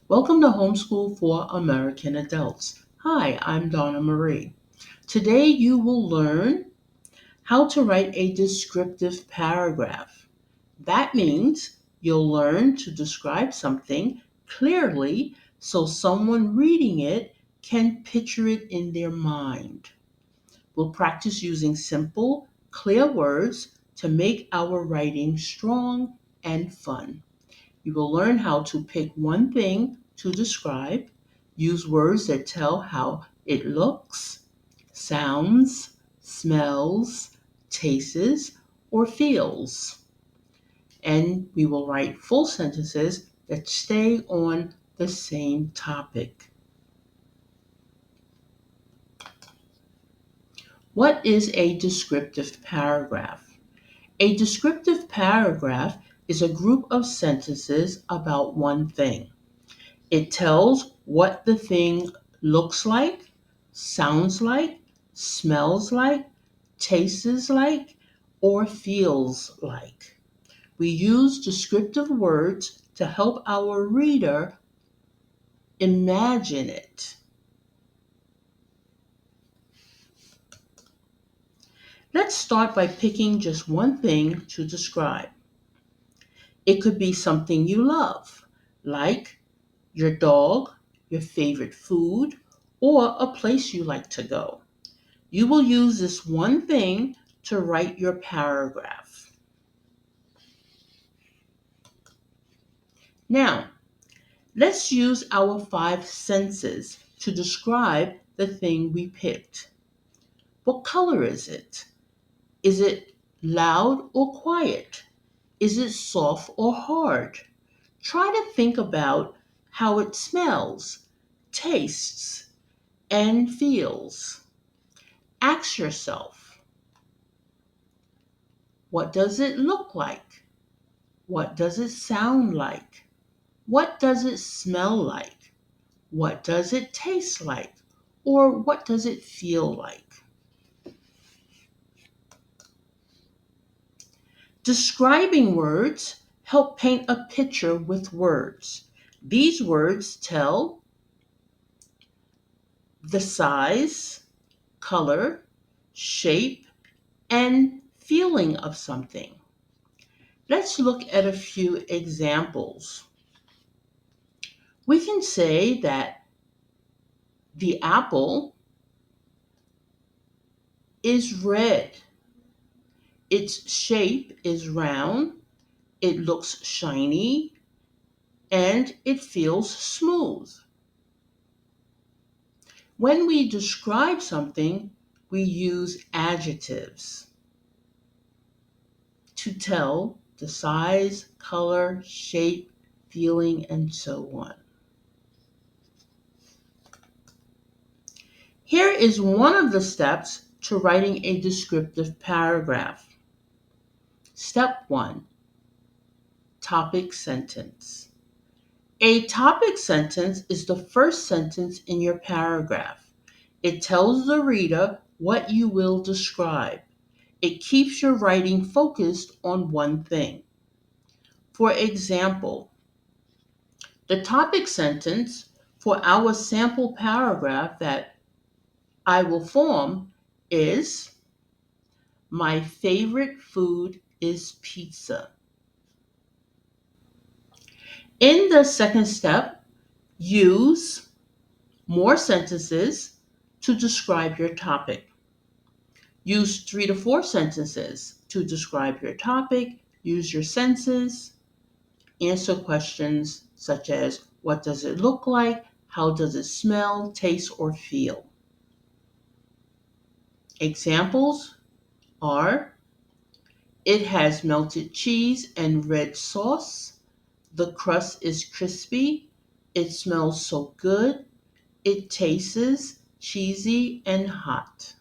Welcome to Homeschool for American Adults. Hi, I'm Donna Marie. Today you will learn how to write a descriptive paragraph. That means you'll learn to describe something clearly so someone reading it can picture it in their mind. We'll practice using simple, clear words to make our writing strong and fun. You will learn how to pick one thing to describe, use words that tell how it looks, sounds, smells, tastes, or feels. And we will write full sentences that stay on the same topic. What is a descriptive paragraph? A descriptive paragraph is a group of sentences about one thing. It tells what the thing looks like, sounds like, smells like, tastes like, or feels like. We use descriptive words to help our reader imagine it. Let's start by picking just one thing to describe. It could be something you love, like your dog, your favorite food, or a place you like to go. You will use this one thing to write your paragraph. Now, let's use our five senses to describe the thing we picked. What color is it? Is it loud or quiet? Is it soft or hard? Try to think about how it smells, tastes, and feels. Ask yourself, what does it look like? What does it sound like? What does it smell like? What does it taste like? Or what does it feel like? Describing words help paint a picture with words. These words tell the size, color, shape, and feeling of something. Let's look at a few examples. We can say that the apple is red. Its shape is round, it looks shiny, and it feels smooth. When we describe something, we use adjectives to tell the size, color, shape, feeling, and so on. Here is one of the steps to writing a descriptive paragraph. Step 1, topic sentence. A topic sentence is the first sentence in your paragraph. It tells the reader what you will describe. It keeps your writing focused on one thing. For example, the topic sentence for our sample paragraph that I will form is, my favorite food is pizza. In the second step, use more sentences to describe your topic. Use 3 to 4 sentences to describe your topic. Use your senses. Answer questions such as, what does it look like? How does it smell, taste, or feel? Examples are, it has melted cheese and red sauce. The crust is crispy. It smells so good. It tastes cheesy and hot.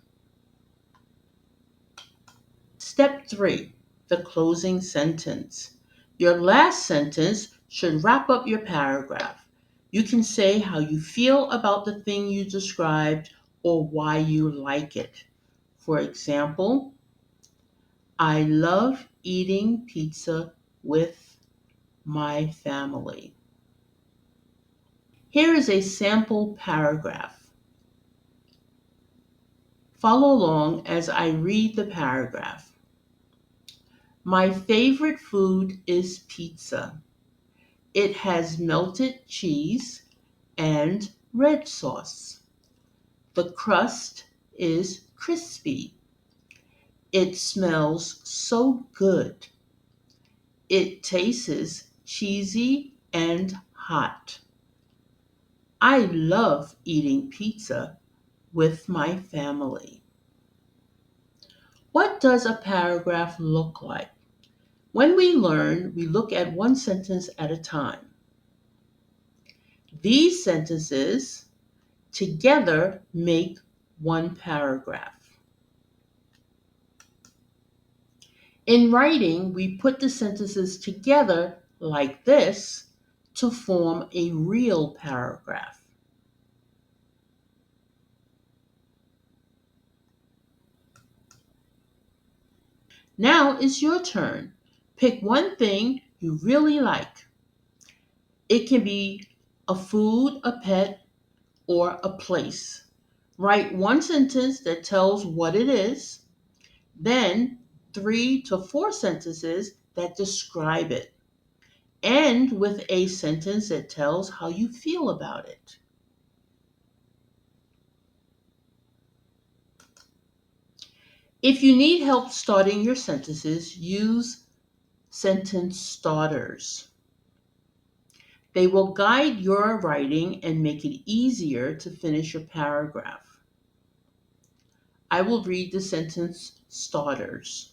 Step 3, the closing sentence. Your last sentence should wrap up your paragraph. You can say how you feel about the thing you described or why you like it. For example, I love eating pizza with my family. Here is a sample paragraph. Follow along as I read the paragraph. My favorite food is pizza. It has melted cheese and red sauce. The crust is crispy. It smells so good. It tastes cheesy and hot. I love eating pizza with my family. What does a paragraph look like? When we learn, we look at one sentence at a time. These sentences together make one paragraph. In writing, we put the sentences together like this to form a real paragraph. Now it's your turn. Pick one thing you really like. It can be a food, a pet, or a place. Write one sentence that tells what it is, then 3 to 4 sentences that describe it. End with a sentence that tells how you feel about it. If you need help starting your sentences, use sentence starters. They will guide your writing and make it easier to finish your paragraph. I will read the sentence starters.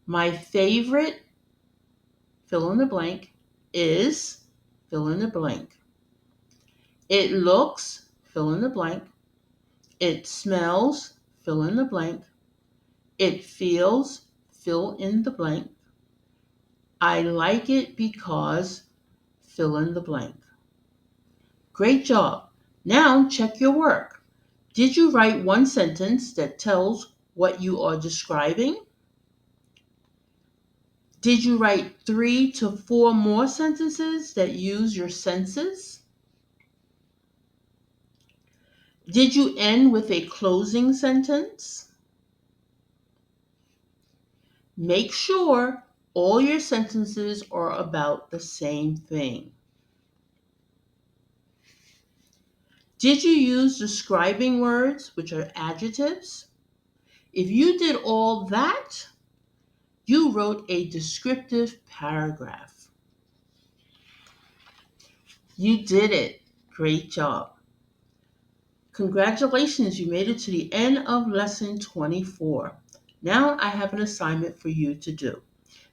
My favorite fill in the blank is fill in the blank. It looks fill in the blank. It smells fill in the blank. It feels fill in the blank. I like it because fill in the blank. Great job. Now check your work. Did you write one sentence that tells what you are describing? Did you write 3 to 4 more sentences that use your senses? Did you end with a closing sentence? Make sure all your sentences are about the same thing. Did you use describing words, which are adjectives? If you did all that, you wrote a descriptive paragraph. You did it. Great job. Congratulations, you made it to the end of lesson 24. Now I have an assignment for you to do.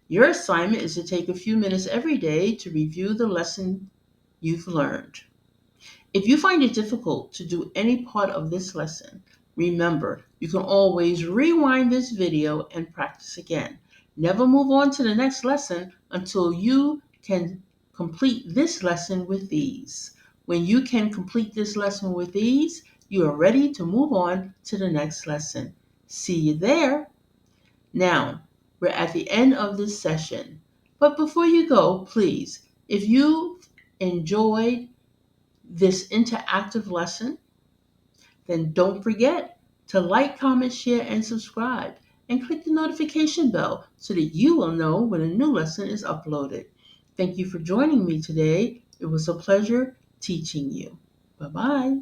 Your assignment is to take a few minutes every day to review the lesson you've learned. If you find it difficult to do any part of this lesson, remember, you can always rewind this video and practice again. Never move on to the next lesson until you can complete this lesson with ease. When you can complete this lesson with ease, you are ready to move on to the next lesson. See you there. Now, we're at the end of this session. But before you go, please, if you enjoyed this interactive lesson, then don't forget to like, comment, share, and subscribe. And click the notification bell so that you will know when a new lesson is uploaded. Thank you for joining me today. It was a pleasure teaching you. Bye-bye.